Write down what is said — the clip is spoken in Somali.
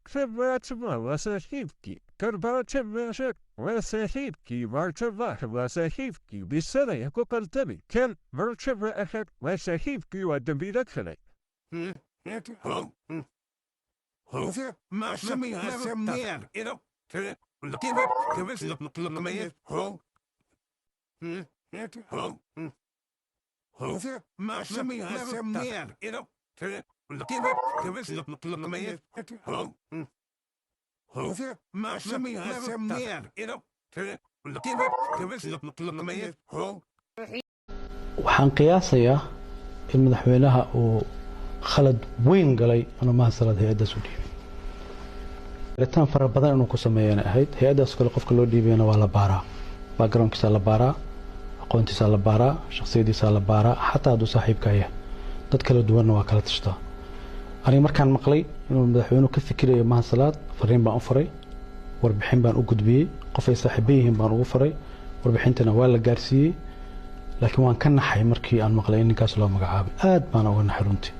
Przepraszam, wasahivki, karbaczewaszek, wasahivki, warczewach, wasahivki, bisere, jako kaltemi, ken, warczewaszek, wasahivki, wadabiraksele. Hozer, masami hasem meer, ino, give us look me, Hozer, masami hasem meer, ino, give us look me, Hozer, masami hasem meer, ino, give us look me, waxaan qiyaasayaa in madaxweynaha uu khalad weyn galay inuu mahadsanad hay'addaas u dhiibay aritaan fara badan inuu ku sameeyana ahayd hay'addaas kale qofka loo dhiibayna waa la baaraa backgroundkiisa la baaraa aqoontiisa la baaraa shakhsiyadiisa la baaraa xataa hadduu saaxiibka yahay dad kala duwanna waa kala tashtaa aniga markaan maqlay inuu madaxweynuhu ka fikirayo mahadsanad fariin baan u faray warbixin baan u gudbiyey qof ay saaxiiban yihiin baan ugu faray warbixintana waa la gaarsiiyey laakiin waan ka naxay markii aan maqlay in ninkaas loo magacaabay aad baan uga naxay runtii